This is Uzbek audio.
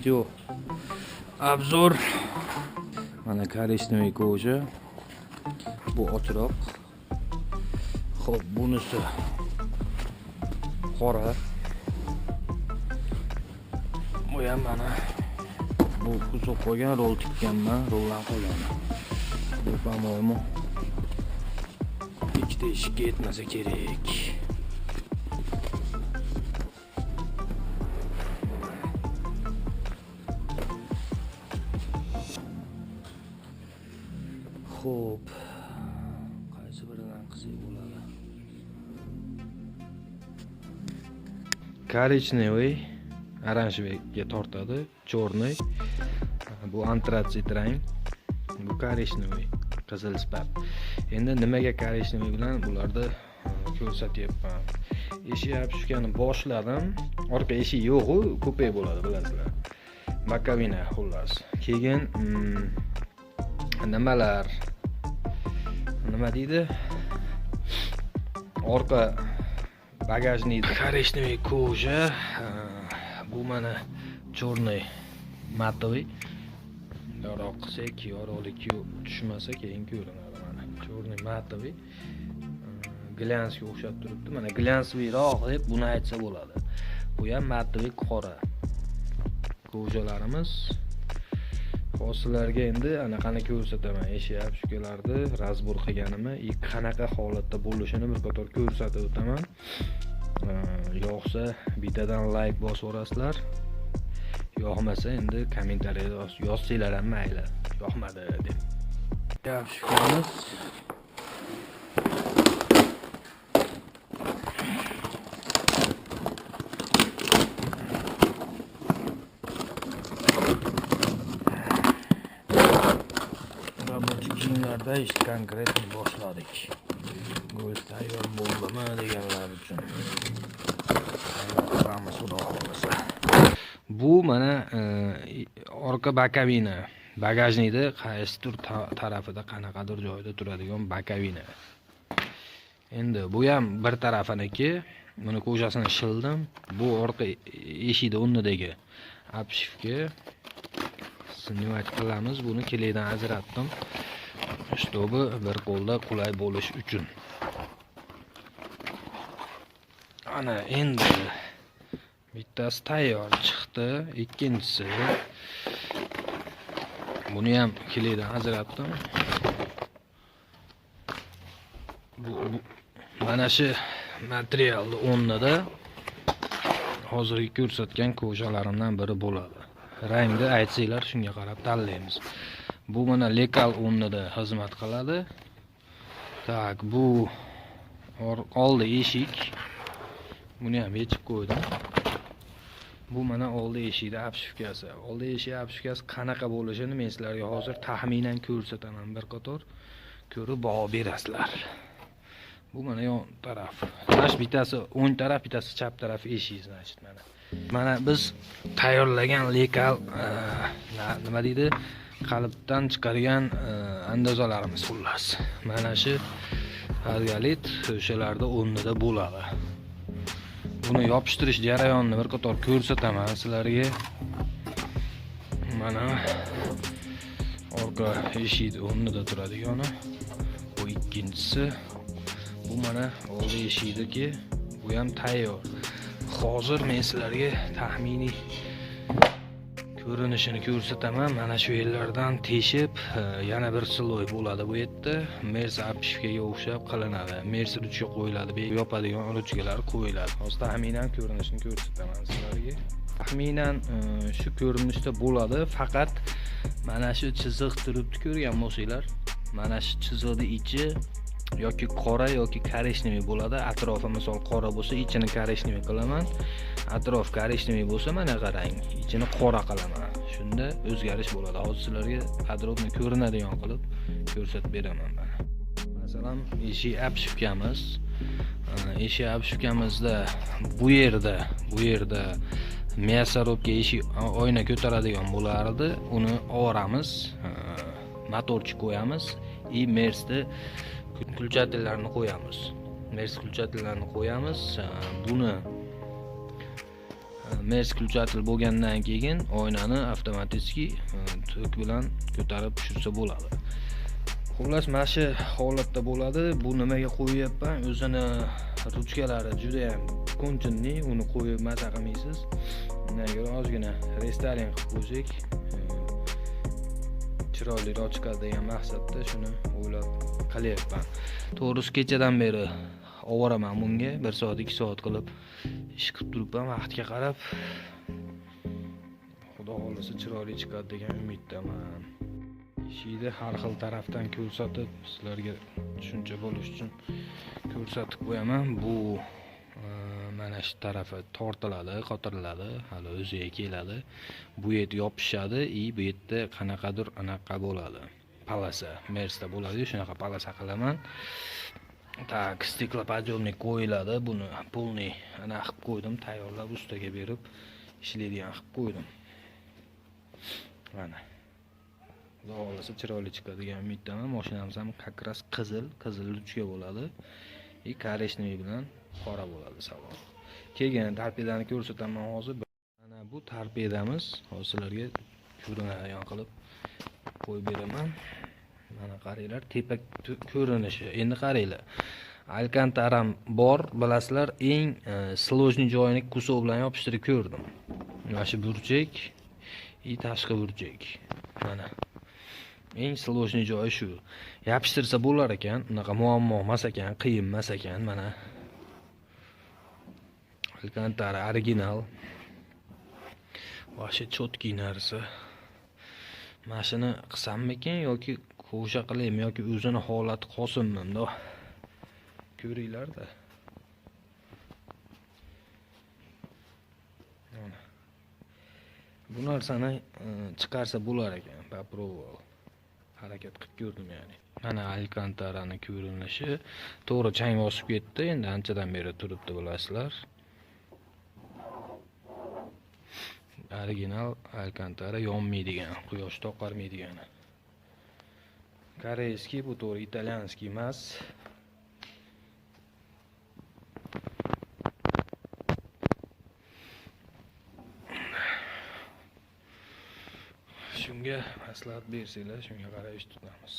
Video obzor. Mana korishnoy koja. Bu ochiroq. Xo'p, bunisi qora. Bu ham mana bu kuzov qo'ygan, rol tikkanman, roldan qo'ygan. Bu по-моему ikkita eshikka yetmasa kerak. Xo'p, qaysi biridan qilsak bo'ladi? Korичневый, оранжевыйga tortadi, черный. Bu antratsit rang. Bu korичневый, qizil sifat. Endi nimaga korичневый bilan bularni ko'rsatyapman. Eshik yopishganini boshladim. Orqa eshik yo'q-ku, ko'pay bo'ladi, bilasizlar. Makavina xullas. Keyin nimalar? Nima deydi? Orqa bagajnik korичневый koja. Bu mana черный matoviy. Yorug' qilsak, yorug'lik tushmasa keyin ko'rinadi mana. Черный matoviy. Glansga o'xshab turibdi. Mana glansviyroq deb buni aytsa bo'ladi. Bu ham matoviy qora. Kojalarimiz. Hozirlarga endi anaqani ko'rsataman. Eshik yopishkalarni razbor qilganimni, qanaqa holatda bo'lishini bir qator ko'rsatib o'taman. Yo'qsa bittadan like bosib o'rasizlar. Yo'qmasa endi kommentariyada yozsanglar ham mayli. Yo'qmadi deb. Yopishkamiz. Jinlarda ish konkretni boshladik. Go'sht tayyor bo'ldimi deganlar uchun. Bu mana orqa bakavina. Bagajnikda qaysidir tarafida qanaqadir joyda turadigan bakavina. Endi bu ham bir tarafiniki. Buni kojasini shildim. Bu orqa eshikda o'rnidagi обшивка. Sinimat qilamiz. Buni keleydan ajratdim. Чтобы bir qo'lda qulay bo'lish uchun. Ana endi bittasi tayyor chiqdi, ikkinchisi buni ham keleydan ajratdim. Bu mana shu materialni o'rnida hozirgi ko'rsatgan kojalarimdan biri bo'ladi. Rangni aytsanglar shunga qarab tanlaymiz. Bu mana lekal o'rnida xizmat qiladi. Tak, bu oldi eshik. Buni ham yechib qo'ydim. Bu mana oldi eshikda obshivkasi. Oldi eshik obshivkasi qanaqa bo'lishini men sizlarga hozir taxminan ko'rsataman. Bir qator ko'rib baho berasizlar. Bu mana yon taraf. Mana bittasi o'ng taraf, bittasi chap taraf eshik значит mana. Mana biz tayyorlagan lekal nima deydi? Qalbdan chiqargan andozalarimiz xullas. Mana shu argalit o'shalarda o'rnida bo'ladi. Buni yopishtirish jarayonini bir qator ko'rsataman sizlarga. Mana orqa eshik o'rnida turadigani. Bu ikkinchisi. Bu mana oldi eshikdagi, bu ham tayyor. Hozir men sizlarga taxminiy ko'rinishini ko'rsataman. Mana shu yerlardan teshib, yana bir sloy bo'ladi bu yerda. Mersa obshivkaga o'xshab qilinadi. Mersa ruchka qo'yiladi, yopadigan ruchkalar qo'yiladi. Hozir taxminan ko'rinishini ko'rsataman sizlarga. Taxminan shu ko'rinishda bo'ladi, faqat mana shu chiziq turibdi, ko'rgan bo'lsanglar. Mana shu chiziqning ichi yoki qora yoki korичневый bo'ladi. Atrofi misol qora bo'lsa, ichini korичневый qilaman. Atrof korичневый bo'lsa, mana qarang, ichini qora qilaman. Shunda o'zgarish bo'ladi. Hozir sizlarga atrofni ko'rinadigan qilib ko'rsatib beraman mana. Masalan, eshik obshivkamiz. Eshik obshivkamizda bu yerda мясорубка eshik oyna ko'taradigan bo'lardi. Uni olamiz, motorchi qo'yamiz, Mersda kulchatellarni qo'yamiz. Mers kulchatellarni qo'yamiz. Buni Mers включатель bo'lgandan keyin oynani avtomatik tok bilan ko'tarib tushirsa bo'ladi. Xullas, mana shu holatda bo'ladi. Bu nimaga qo'yyapman? O'zini ruchkalari juda ham kontinli, uni qo'yib maza qilmaysiz. Undan ko'ra ozgina restoran qilib qo'ysak, chiroyliroq chiqadi degan maqsadda shuni o'ylab qilyapman. To'g'risi kechadan beri ovoraman bunga, 1 soat 2 soat qilib ish qilib turibman, vaqtga qarab. Xudo xolasa chiroyli chiqadi degan umiddaman. Ishni har xil tarafdan ko'rsatib, sizlarga tushuncha bo'lish uchun ko'rsatib qo'yaman. Bu mana shu tarafi tortiladi, qotiriladi, hali o'ziga keladi. Bu yer yopishadi, bu yerda qanaqadir anaqa bo'ladi. Palasa, Mersda bo'ladi, shunaqa palasa qilaman. Tak, stiklopodъемник qo'yiladi. Buni polni ana qilib qo'ydim, tayyorlab ustaga berib ishlaydigan qilib qo'ydim. Mana. Xudo xolasa chiroyli chiqadigan umiddaman. Mashinamiz ham kakras qizil ruchka bo'ladi. Koreshniy bilan qora bo'ladi salon. Keyin torpedani ko'rsataman hozir. Mana bu torpedamiz. Hozir sizlarga ko'rinadigan qilib qo'yib beraman. Mana qaranglar, tepa ko'rinishi. Endi qaranglar. Alkantaram bor, bilasizlar, eng sложный joyini kusov bilan yopishtirib ko'rdim. Mana shu burchak, tashqi burchak. Mana eng sложный joyi shu. Yopishtirsa bo'lar ekan, unaqa muammo emas ekan, qiyin emas ekan. Mana Alcantara original. Vashi cho'tki narsa. Mashina qilsammikin yoki qo'sha qilaymi yoki o'zini holati qolsinmi? Ko'ringlar-da. Mana. Bu narsani chiqarsa bo'lar ekan, попробовал. Harakat qilib ko'rdim ya'ni. Mana Alcantarani ko'rinishi. To'g'ri chang bosib ketdi, endi anchadan beri turibdi, bilasizlar. Original Alcantara yonmaydigan, quyosh toqarmaydigan. Koreyskiy, bu to'g'ri italyanskiy emas. Shunga maslahat bersanglar, shunga qarab ish tutamiz.